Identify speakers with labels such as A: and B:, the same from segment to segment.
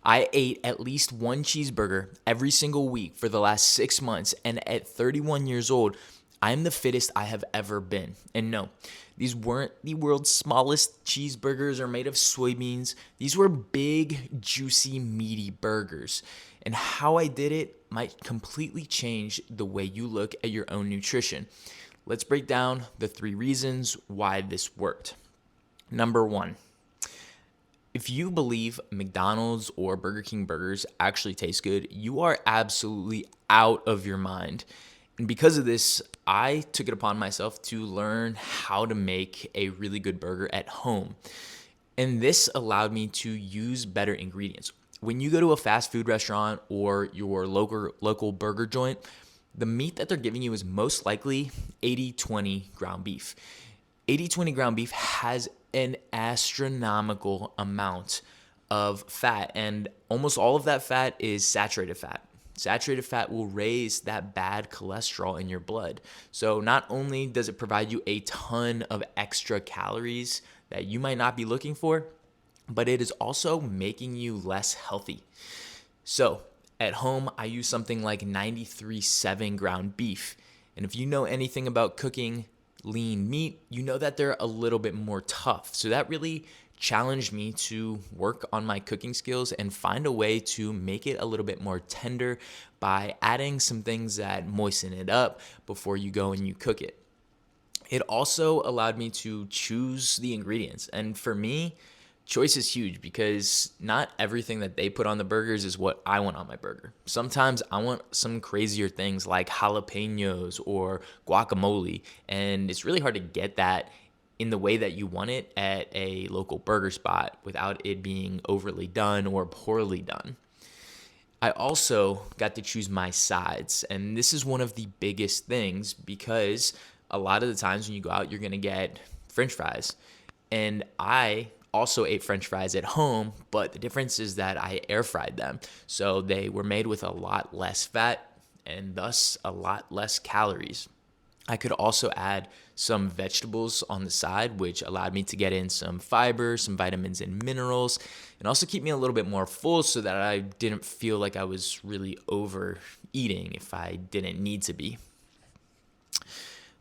A: I ate at least one cheeseburger every single week for the last 6 months, and at 31 years old, I'm the fittest I have ever been. And no, these weren't the world's smallest cheeseburgers or made of soybeans. These were big, juicy, meaty burgers. And how I did it might completely change the way you look at your own nutrition. Let's break down the 3 reasons why this worked. Number 1, if you believe McDonald's or Burger King burgers actually taste good, you are absolutely out of your mind. And because of this, I took it upon myself to learn how to make a really good burger at home. And this allowed me to use better ingredients. When you go to a fast food restaurant or your local burger joint, the meat that they're giving you is most likely 80-20 ground beef. 80-20 ground beef has an astronomical amount of fat, and almost all of that fat is saturated fat. Saturated fat will raise that bad cholesterol in your blood. So not only does it provide you a ton of extra calories that you might not be looking for, but it is also making you less healthy. So at home, I use something like 93.7 ground beef. And if you know anything about cooking lean meat, you know that they're a little bit more tough. So that really challenged me to work on my cooking skills and find a way to make it a little bit more tender by adding some things that moisten it up before you go and you cook it. It also allowed me to choose the ingredients. And for me, choice is huge because not everything that they put on the burgers is what I want on my burger. Sometimes I want some crazier things like jalapenos or guacamole, and it's really hard to get that in the way that you want it at a local burger spot without it being overly done or poorly done. I also got to choose my sides, and this is one of the biggest things because a lot of the times when you go out, you're going to get French fries. And I also ate French fries at home, but the difference is that I air fried them. So they were made with a lot less fat and thus a lot less calories. I could also add some vegetables on the side, which allowed me to get in some fiber, some vitamins and minerals, and also keep me a little bit more full so that I didn't feel like I was really overeating if I didn't need to be.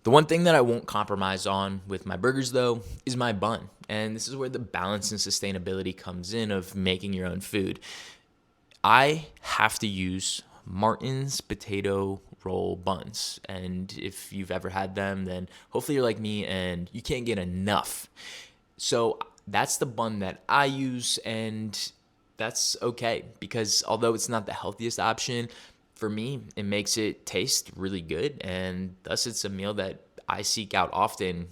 A: The one thing that I won't compromise on with my burgers, though, is my bun. And this is where the balance and sustainability comes in of making your own food. I have to use Martin's potato roll buns. And if you've ever had them, then hopefully you're like me and you can't get enough. So that's the bun that I use, and that's okay because although it's not the healthiest option, for me, it makes it taste really good, and thus it's a meal that I seek out often,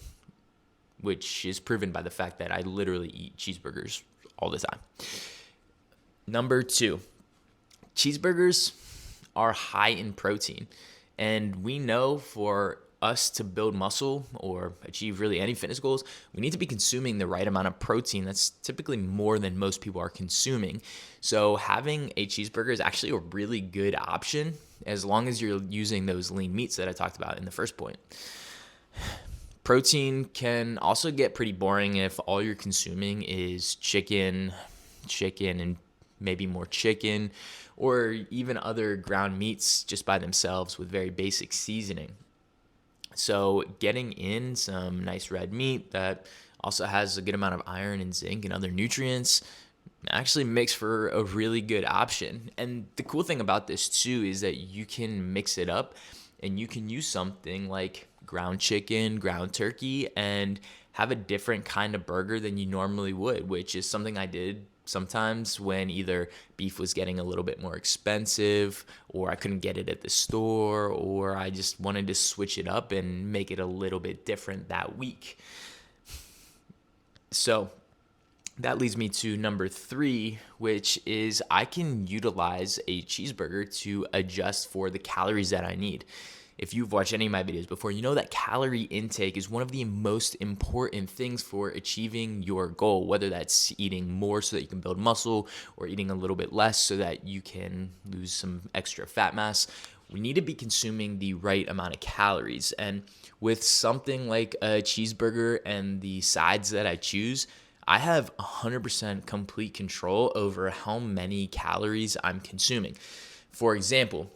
A: which is proven by the fact that I literally eat cheeseburgers all the time. Number 2, cheeseburgers are high in protein, and we know for us to build muscle or achieve really any fitness goals, we need to be consuming the right amount of protein. That's typically more than most people are consuming. So having a cheeseburger is actually a really good option as long as you're using those lean meats that I talked about in the first point. Protein can also get pretty boring if all you're consuming is chicken, and maybe more chicken, or even other ground meats just by themselves with very basic seasoning. So getting in some nice red meat that also has a good amount of iron and zinc and other nutrients actually makes for a really good option. And the cool thing about this too is that you can mix it up and you can use something like ground chicken, ground turkey, and have a different kind of burger than you normally would, which is something I did sometimes when either beef was getting a little bit more expensive or I couldn't get it at the store or I just wanted to switch it up and make it a little bit different that week. So that leads me to number 3, which is I can utilize a cheeseburger to adjust for the calories that I need. If you've watched any of my videos before, you know that calorie intake is one of the most important things for achieving your goal, whether that's eating more so that you can build muscle or eating a little bit less so that you can lose some extra fat mass. We need to be consuming the right amount of calories. And with something like a cheeseburger and the sides that I choose, I have 100% complete control over how many calories I'm consuming. For example,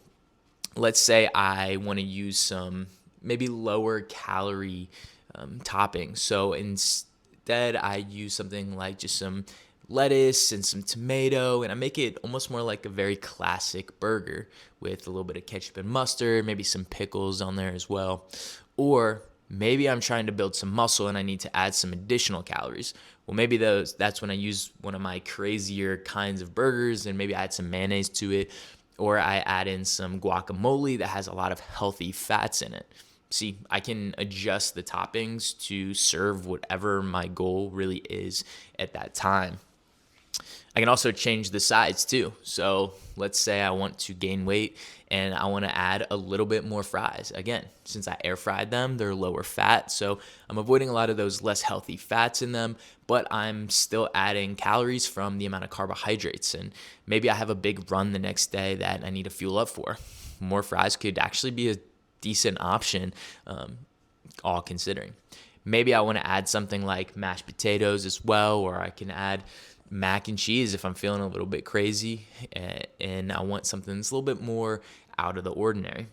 A: let's say I want to use some maybe lower calorie toppings. So instead, I use something like just some lettuce and some tomato, and I make it almost more like a very classic burger with a little bit of ketchup and mustard, maybe some pickles on there as well. Or maybe I'm trying to build some muscle and I need to add some additional calories. Well, maybe that's when I use one of my crazier kinds of burgers and maybe I add some mayonnaise to it, or I add in some guacamole that has a lot of healthy fats in it. See, I can adjust the toppings to serve whatever my goal really is at that time. I can also change the sides too. So let's say I want to gain weight and I want to add a little bit more fries. Again, since I air fried them, they're lower fat. So I'm avoiding a lot of those less healthy fats in them, but I'm still adding calories from the amount of carbohydrates. And maybe I have a big run the next day that I need to fuel up for. More fries could actually be a decent option, all considering. Maybe I want to add something like mashed potatoes as well, or I can add mac and cheese if I'm feeling a little bit crazy and I want something that's a little bit more out of the ordinary.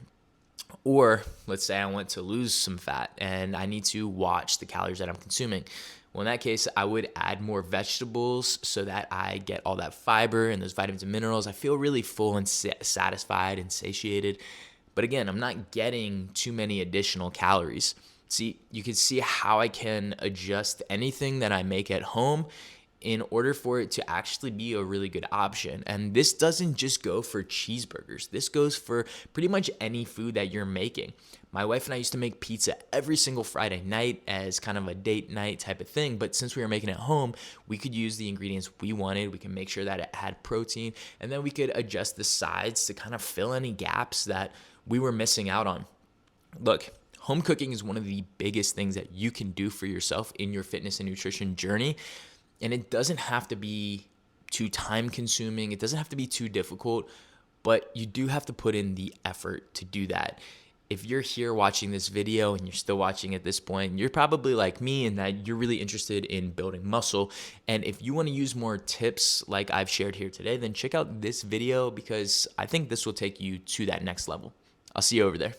A: Or let's say I want to lose some fat and I need to watch the calories that I'm consuming. Well, in that case, I would add more vegetables so that I get all that fiber and those vitamins and minerals. I feel really full and satisfied and satiated. But again, I'm not getting too many additional calories. See, you can see how I can adjust anything that I make at home in order for it to actually be a really good option. And this doesn't just go for cheeseburgers. This goes for pretty much any food that you're making. My wife and I used to make pizza every single Friday night as kind of a date night type of thing. But since we were making it at home, we could use the ingredients we wanted. We can make sure that it had protein, and then we could adjust the sides to kind of fill any gaps that we were missing out on. Look, home cooking is one of the biggest things that you can do for yourself in your fitness and nutrition journey. And it doesn't have to be too time consuming. It doesn't have to be too difficult, but you do have to put in the effort to do that. If you're here watching this video and you're still watching at this point, you're probably like me in that you're really interested in building muscle. And if you want to use more tips like I've shared here today, then check out this video because I think this will take you to that next level. I'll see you over there.